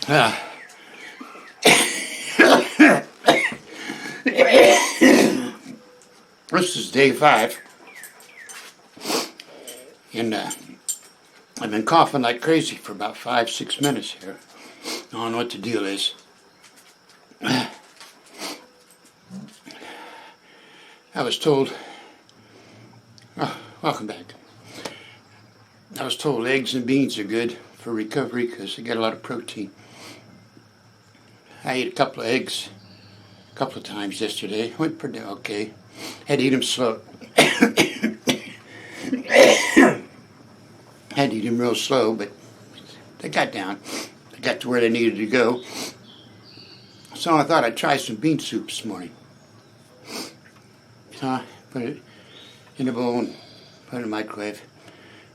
Uh, this is day 5, and I've been coughing like crazy for about 5-6 minutes here. I don't know what the deal is. I was told, welcome back. I was told eggs and beans are good for recovery because they get a lot of protein. I ate a couple of eggs a couple of times yesterday. Went pretty okay. Had to eat them slow. Had to eat them real slow, but they got down. They got to where they needed to go. So I thought I'd try some bean soup this morning. So I put it in a bowl and put it in the microwave.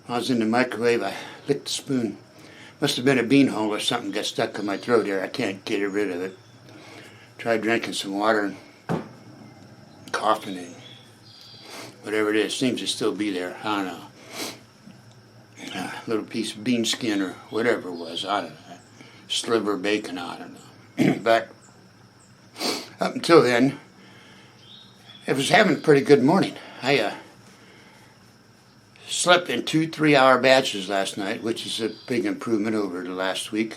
While I was in the microwave, I licked the spoon. Must have been a bean hole or something got stuck in my throat there. I can't get rid of it. Tried drinking some water and coughing and whatever it is. Seems to still be there. I don't know. A little piece of bean skin or whatever it was. I don't know. Sliver of bacon. I don't know. But up until then, I was having a pretty good morning. I slept in 2 3-hour batches last night, which is a big improvement over the last week.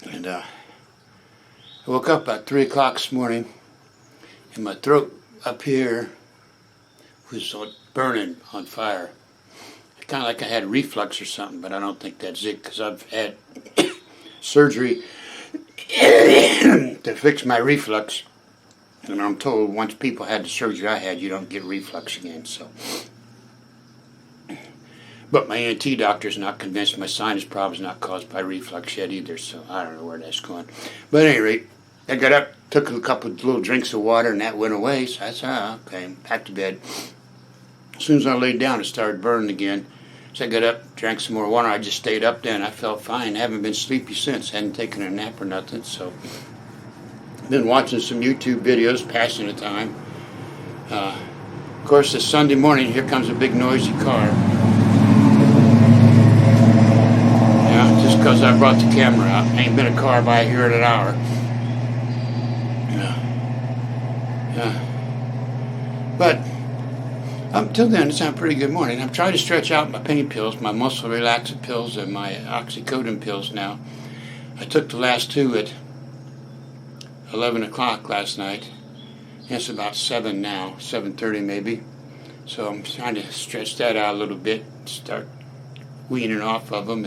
And I woke up about 3 o'clock this morning, and my throat up here was burning on fire. Kind of like I had reflux or something, but I don't think that's it, because I've had surgery to fix my reflux. And I'm told once people had the surgery I had, you don't get reflux again. So, but my ENT doctor's not convinced my sinus problem's not caused by reflux yet either, so I don't know where that's going. But at any rate, I got up, took a couple of little drinks of water, and that went away. So I said, okay, back to bed. As soon as I laid down, it started burning again. So I got up, drank some more water. I just stayed up then. I felt fine. I haven't been sleepy since. I hadn't taken a nap or nothing. So been watching some YouTube videos, passing the time. Of course, this Sunday morning, here comes a big noisy car. Yeah, just because I brought the camera out. Ain't been a car by here in an hour. But up until then, it's had a pretty good morning. I'm trying to stretch out my pain pills, my muscle relaxant pills, and my oxycodone pills now. I took the last 2 at 11 o'clock last night. It's about 7 now, 7:30 maybe. So I'm trying to stretch that out a little bit, start weaning off of them.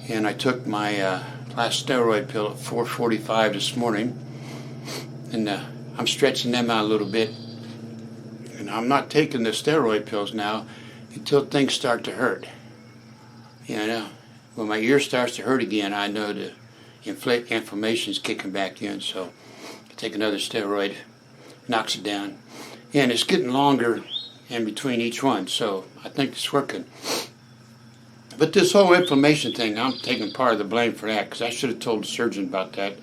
And I took my last steroid pill at 4:45 this morning. And I'm stretching them out a little bit. And I'm not taking the steroid pills now until things start to hurt. You know, when my ear starts to hurt again, I know the inflammation's kicking back in. So I take another steroid, knocks it down. And it's getting longer in between each one, so I think it's working. But this whole inflammation thing, I'm taking part of the blame for that, because I should have told the surgeon about that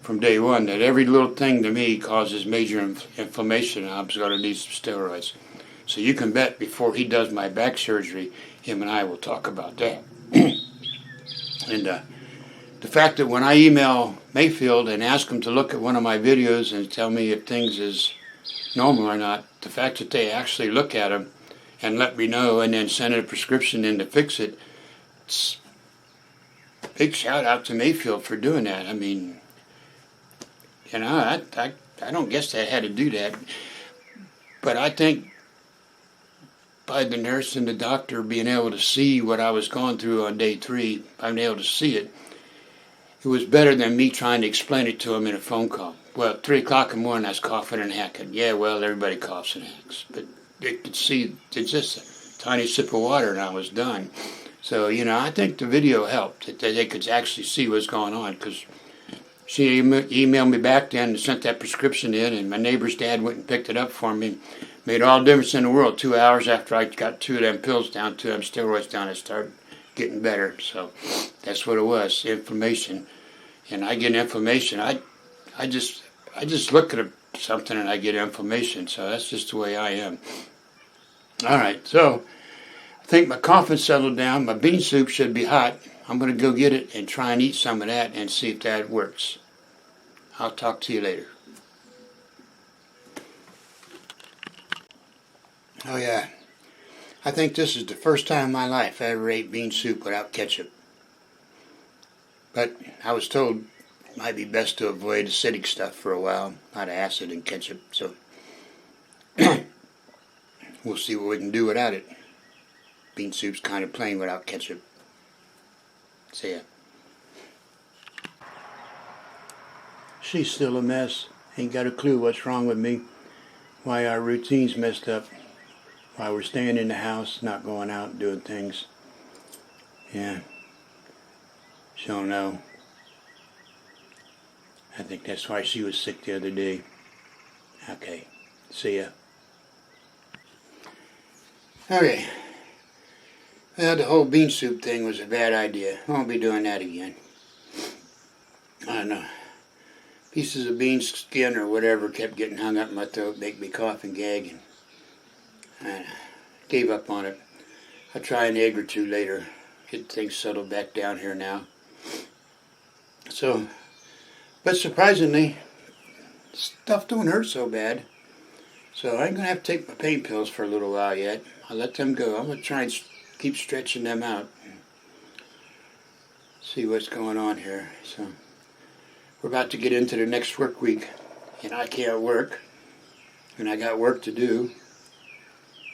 from day one, that every little thing to me causes major inflammation, and I'm going to need some steroids. So you can bet before he does my back surgery, him and I will talk about that. And the fact that when I email Mayfield and ask him to look at one of my videos and tell me if things is normal or not, the fact that they actually look at them and let me know and then send a prescription in to fix it, it's a big shout out to Mayfield for doing that. I mean, you know, I don't guess they had to do that. But I think by the nurse and the doctor being able to see what I was going through on day 3, being able to see it, it was better than me trying to explain it to him in a phone call. Well, at 3 o'clock in the morning, I was coughing and hacking. Yeah, well, everybody coughs and hacks. But they could see, it's just a tiny sip of water and I was done. So, you know, I think the video helped, that they could actually see what's going on, because she emailed me back then and sent that prescription in, and my neighbor's dad went and picked it up for me. Made all the difference in the world. 2 hours after I got 2 of them pills down, 2 of them steroids down, it started getting better. So that's what it was, inflammation. And I get inflammation. I just look at something and I get inflammation. So that's just the way I am. All right, so I think my coughing settled down. My bean soup should be hot. I'm going to go get it and try and eat some of that and see if that works. I'll talk to you later. Oh yeah, I think this is the first time in my life I ever ate bean soup without ketchup. But I was told it might be best to avoid acidic stuff for a while, not acid and ketchup, so we'll see what we can do without it. Bean soup's kind of plain without ketchup. See ya. She's still a mess. Ain't got a clue what's wrong with me, why our routine's messed up, why we're staying in the house, not going out and doing things. Yeah, she don't know. I think that's why she was sick the other day. Okay, see ya. Okay. Well, the whole bean soup thing was a bad idea. I won't be doing that again. I don't know. Pieces of bean skin or whatever kept getting hung up in my throat, make me cough and gag, and I gave up on it. I'll try an egg or two later, get things settled back down here now. So, but surprisingly, stuff don't hurt so bad. So I ain't going to have to take my pain pills for a little while yet. I'll let them go. I'm going to try and keep stretching them out. See what's going on here. So we're about to get into the next work week. And I can't work. And I got work to do.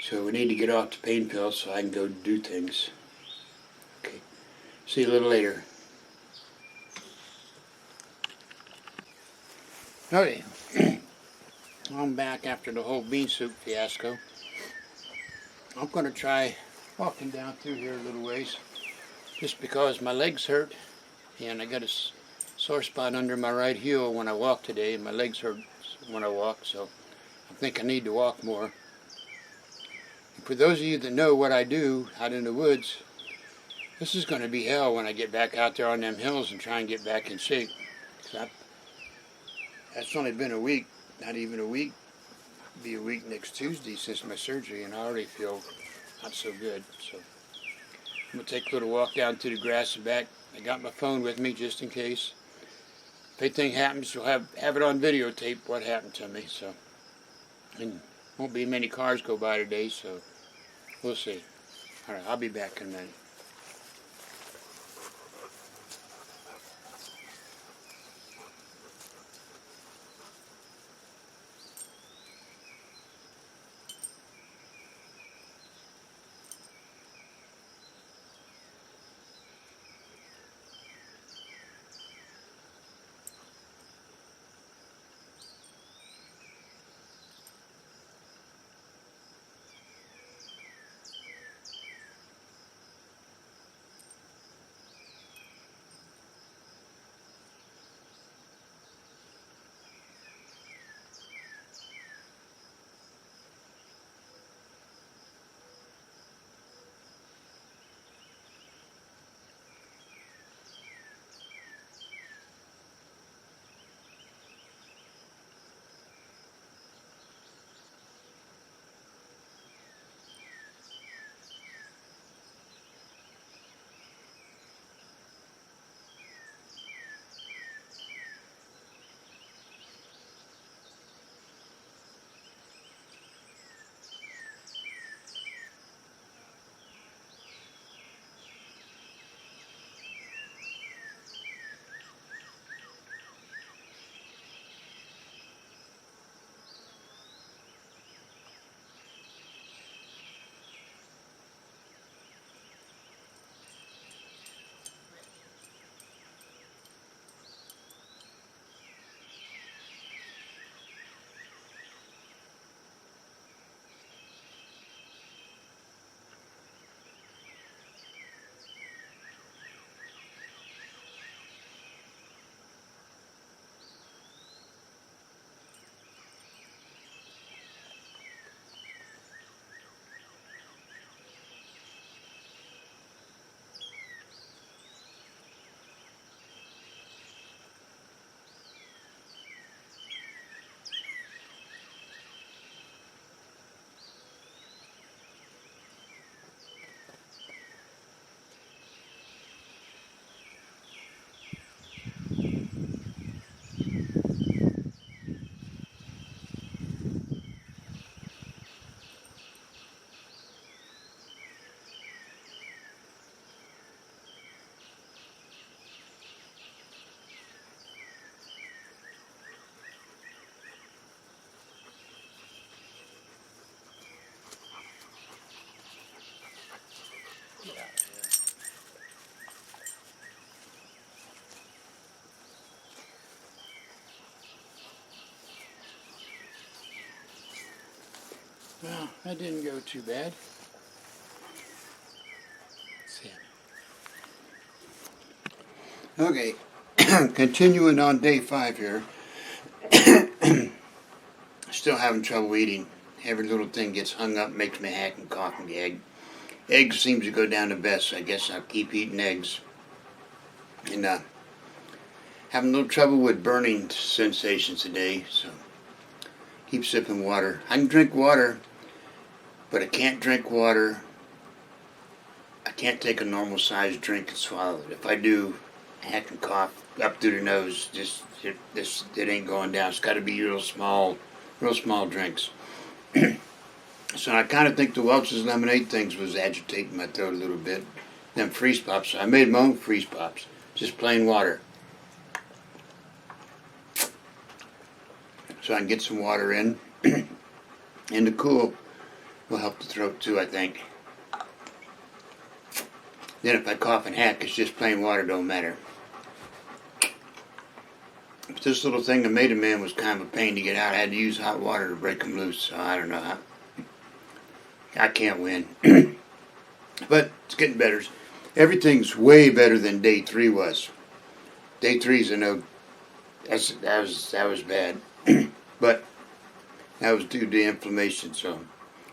So we need to get off the pain pills so I can go do things. Okay. See you a little later. Okay. I'm back after the whole bean soup fiasco. I'm going to try walking down through here a little ways, just because my legs hurt and I got a sore spot under my right heel when I walk today, and my legs hurt when I walk, so I think I need to walk more. And for those of you that know what I do out in the woods, this is going to be hell when I get back out there on them hills and try and get back in shape. That's only been a week. Not even a week. It'll be a week next Tuesday since my surgery, and I already feel not so good. So I'm going to take a little walk down through the grass and back. I got my phone with me just in case. If anything happens, you'll have it on videotape what happened to me. So, and won't be many cars go by today, so we'll see. All right, I'll be back in a minute. Well, that didn't go too bad. Okay, continuing on day 5 here. Still having trouble eating. Every little thing gets hung up, makes me hack and cough and gag. Eggs seems to go down the best, so I guess I'll keep eating eggs. And having a little trouble with burning sensations today, so keep sipping water. I can drink water, but I can't drink water. I can't take a normal sized drink and swallow it. If I do, I hack and cough up through the nose. It ain't going down. It's got to be real small drinks. So I kind of think the Welch's lemonade things was agitating my throat a little bit. Them freeze pops. So I made my own freeze pops. Just plain water. So I can get some water in. And the cool will help the throat too, I think. Then if I cough and hack, it's just plain water, don't matter. But this little thing that made a man was kind of a pain to get out. I had to use hot water to break them loose, so I don't know how. I can't win. But it's getting better. Everything's way better than day 3 was. Day 3's a no. That was bad. But that was due to inflammation, so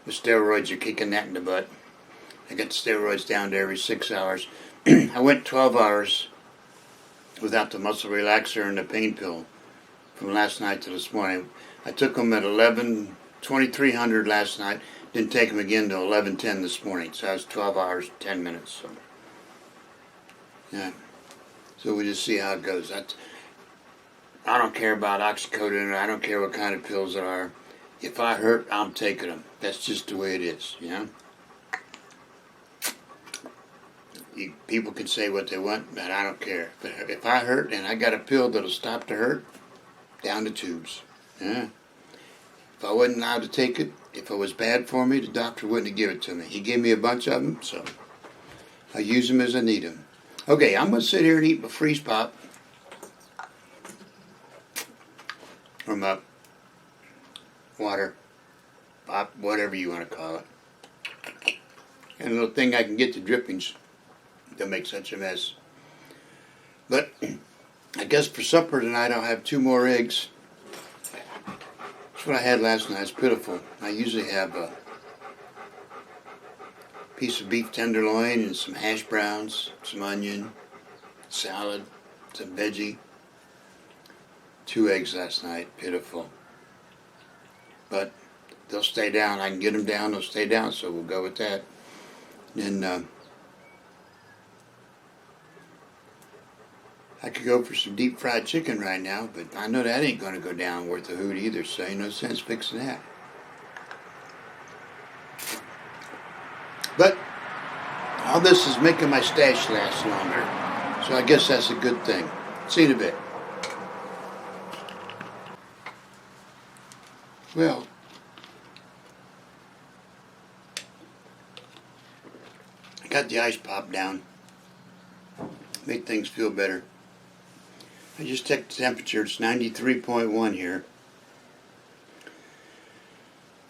the steroids are kicking that in the butt. I got the steroids down to every 6 hours. I went 12 hours without the muscle relaxer and the pain pill from last night to this morning. I took them at 2300 last night. Didn't take them again till 11:10 this morning. So that was 12 hours, 10 minutes. So, yeah. So we just see how it goes. I don't care about oxycodone. I don't care what kind of pills there are. If I hurt, I'm taking them. That's just the way it is, you know? People can say what they want, but I don't care. If I hurt and I got a pill that'll stop the hurt, down the tubes. Yeah. If I wasn't allowed to take it, if it was bad for me, the doctor wouldn't have given it to me. He gave me a bunch of them, so I use them as I need them. Okay, I'm going to sit here and eat my freeze pop. Or my water pop, whatever you want to call it. And a little thing I can get the drippings. Don't make such a mess. But I guess for supper tonight I'll have 2 more eggs. That's what I had last night. It's pitiful. I usually have a piece of beef tenderloin and some hash browns, some onion, salad, some veggie. 2 eggs last night. Pitiful. But they'll stay down. I can get them down. They'll stay down. So we'll go with that. Then I could go for some deep fried chicken right now, but I know that ain't going to go down worth a hoot either, so ain't no sense fixing that. But all this is making my stash last longer, so I guess that's a good thing. See you in a bit. Well, I got the ice pop down. Make things feel better. I just checked the temperature. It's 93.1 here.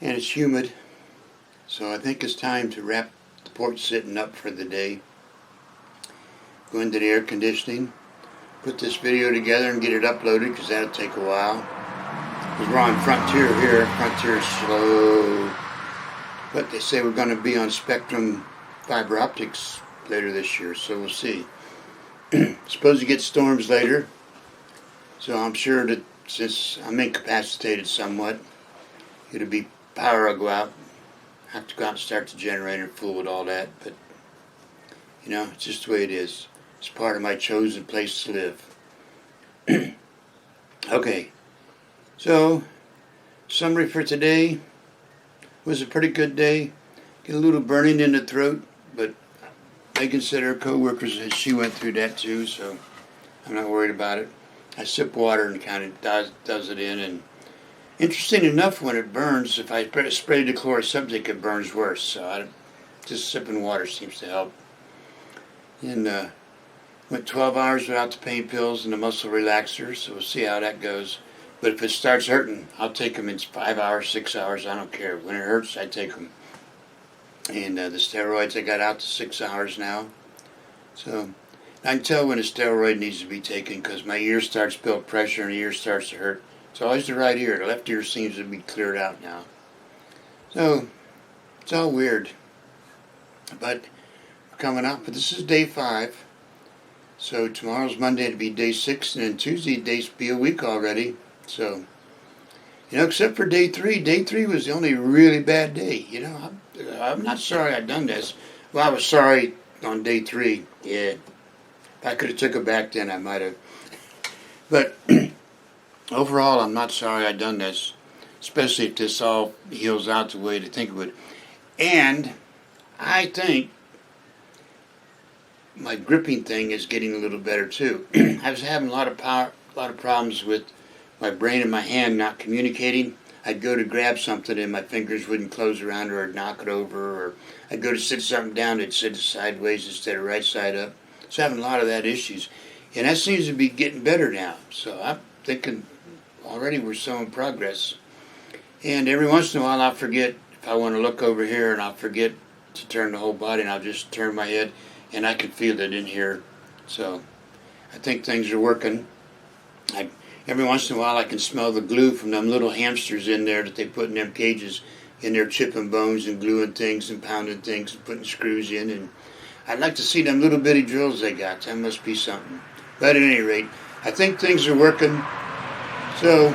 And it's humid. So I think it's time to wrap the porch sitting up for the day. Go into the air conditioning. Put this video together and get it uploaded because that'll take a while. Because we're on Frontier here. Frontier is slow. But they say we're going to be on Spectrum fiber optics later this year. So we'll see. Suppose you get storms later. So I'm sure that since I'm incapacitated somewhat, it'll be power will go out. I have to go out and start the generator, fool with all that. But, you know, it's just the way it is. It's part of my chosen place to live. Okay. So, summary for today was a pretty good day. Get a little burning in the throat, but I consider her co-workers that she went through that too, so I'm not worried about it. I sip water and kind of does it in, and interesting enough, when it burns, if I spray the chloroseptic, it burns worse. So just sipping water seems to help. And went 12 hours without the pain pills and the muscle relaxers, so we'll see how that goes. But if it starts hurting, I'll take them in 5 hours, 6 hours, I don't care. When it hurts, I take them. And the steroids, I got out to 6 hours now. So I can tell when a steroid needs to be taken because my ear starts to build pressure and the ear starts to hurt. It's always the right ear. The left ear seems to be cleared out now. So it's all weird. But we're coming up. But this is day 5. So tomorrow's Monday to be day 6, and then Tuesday days be a week already. So, except for day 3. Day 3 was the only really bad day. I'm not sorry I done this. Well, I was sorry on day 3. Yeah. If I could have took it back then, I might have. But overall, I'm not sorry I done this. Especially if this all heals out the way to think of it. And I think my gripping thing is getting a little better too. I was having a lot of problems with my brain and my hand not communicating. I'd go to grab something and my fingers wouldn't close around it, or I'd knock it over, or I'd go to sit something down, it'd sit sideways instead of right side up. So having a lot of that issues. And that seems to be getting better now. So I'm thinking already we're showing progress. And every once in a while I'll forget if I want to look over here, and I'll forget to turn the whole body, and I'll just turn my head, and I can feel it in here. So I think things are working. Every once in a while I can smell the glue from them little hamsters in there that they put in them cages, and they're chipping bones and gluing things and pounding things and putting screws in. And I'd like to see them little bitty drills they got. That must be something. But at any rate, I think things are working. So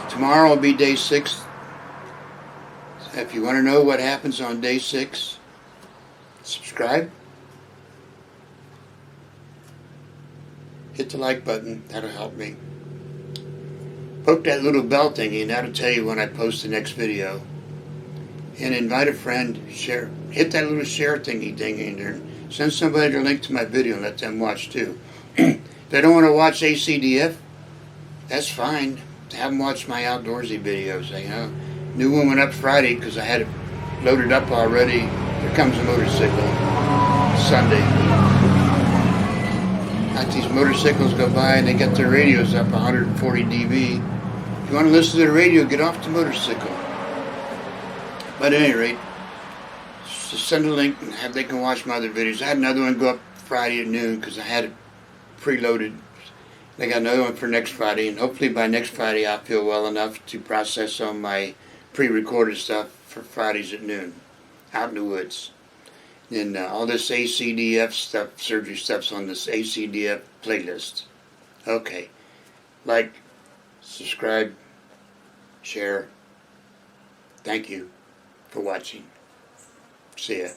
tomorrow will be day 6. If you want to know what happens on day 6, subscribe. Hit the like button. That'll help me. Poke that little bell thingy, and that'll tell you when I post the next video. And invite a friend. Share. Hit that little share thingy thing in there. Send somebody the link to my video and let them watch too. If they don't want to watch ACDF, that's fine. Have them watch my outdoorsy videos. New one went up Friday because I had it loaded up already. Here comes a motorcycle. Sunday. Like these motorcycles go by and they get their radios up 140 dB. If you want to listen to the radio, get off the motorcycle. But at any rate, just send a link and they can watch my other videos. I had another one go up Friday at noon because I had it preloaded. I got another one for next Friday, and hopefully by next Friday I'll feel well enough to process some of my pre-recorded stuff for Fridays at noon, out in the woods. And all this ACDF stuff, surgery stuff's on this ACDF playlist. Okay. Like, subscribe, share. Thank you for watching. See ya.